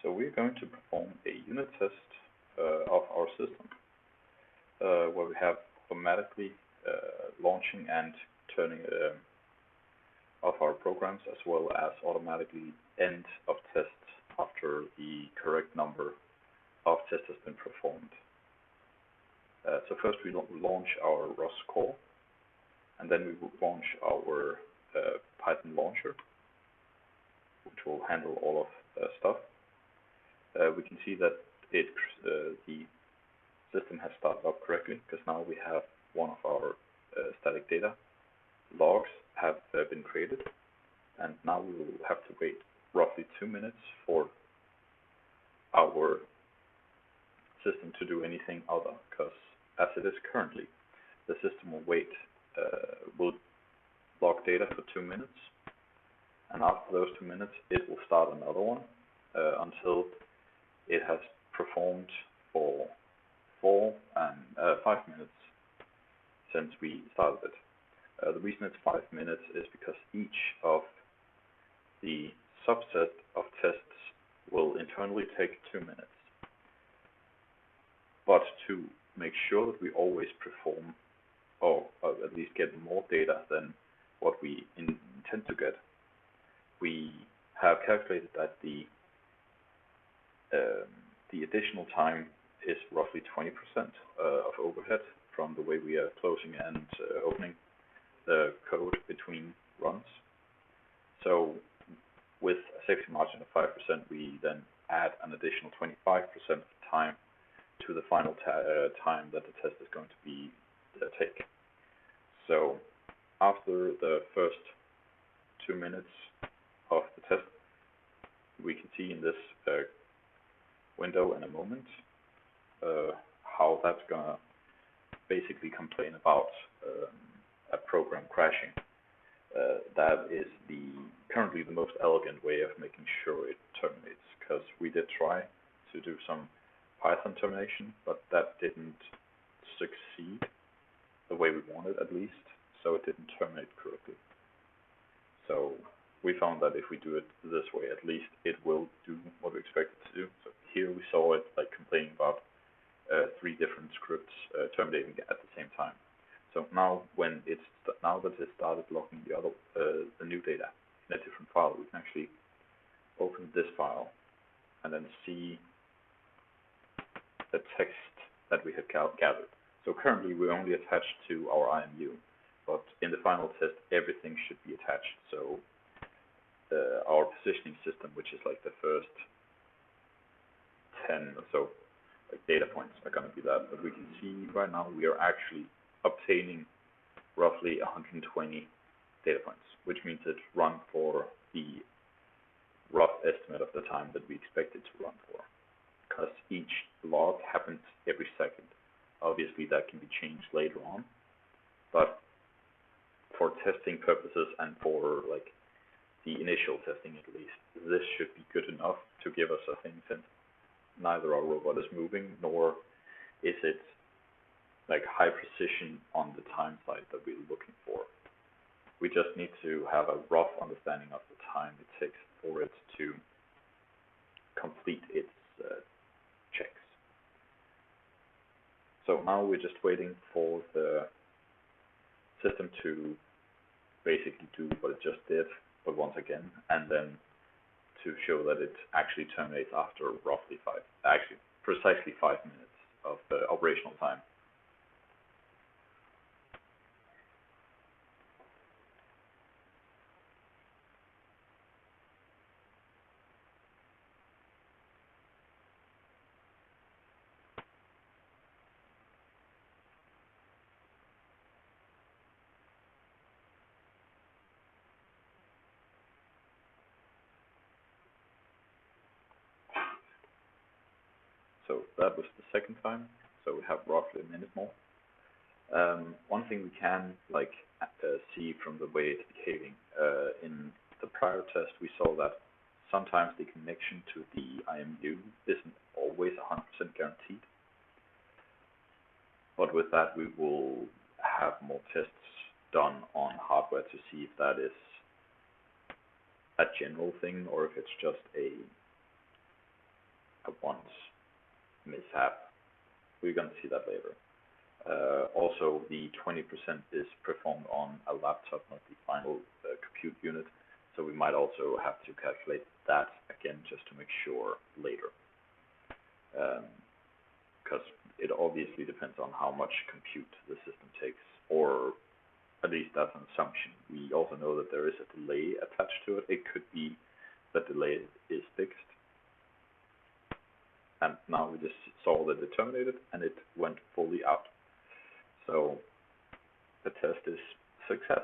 So we're going to perform a unit test of our system, where we have automatically launching and turning of our programs, as well as automatically end of tests after the correct number of tests has been performed. So first we launch our Rust core, and then we will launch our Python launcher, which will handle all of the stuff. We can see that the system has started up correctly, because now we have one of our static data logs have been created, and now we will have to wait roughly 2 minutes for our system to do anything other, because as it is currently, the system will log data for 2 minutes, and after those 2 minutes it will start another one until it has performed for 5 minutes since we started it. The reason it's 5 minutes is because each of the subset of tests will internally take 2 minutes. But to make sure that we always perform, or at least get more data than what we intend to get, we have calculated that the additional time is roughly 20% of overhead from the way we are closing and opening the code between runs. So with a safety margin of 5%, we then add an additional 25% of time to the final time that the test is going to be take. So after the first 2 minutes of the test, we can see in this window in a moment how that's gonna basically complain about a program crashing. That is currently the most elegant way of making sure it terminates, because we did try to do some Python termination, but that didn't succeed the way we wanted, at least, so it didn't terminate correctly. So we found that if we do it this way, at least it will do what we expect it to do. So here we saw it like complaining about 3 different scripts terminating at the same time. So now that it started logging the new data in a different file, we can actually open this file and then see the text that we have gathered. So currently we're only attached to our IMU, but in the final test everything should be attached. So our positioning system, which is like the first 10 or so like data points, are going to be that. But we can see right now we are actually obtaining roughly 120 data points, which means it's run for the rough estimate of the time that we expect it to run for, because each log happens every second. Obviously that can be changed later on, but for testing purposes and for like the initial testing at least, this should be good enough to give us a thing, since neither our robot is moving, nor is it like high precision on the time side that we're looking for. We just need to have a rough understanding of the time it takes for it to complete its checks. So now we're just waiting for the system to basically do what it just did, but once again, and then to show that it actually terminates after precisely 5 minutes of the operational time. So that was the second time, so we have roughly a minute more. One thing we can see from the way it's behaving, in the prior test we saw that sometimes the connection to the IMU isn't always 100% guaranteed. But with that we will have more tests done on hardware to see if that is a general thing or if it's just a once mishap. We're going to see that later. Also, the 20% is performed on a laptop, not the final compute unit. So we might also have to calculate that again just to make sure later. Because it obviously depends on how much compute the system takes, or at least that's an assumption. We also know that there is a delay attached to it. It could be that delay is fixed. And now we just saw that it terminated and it went fully out. So the test is success.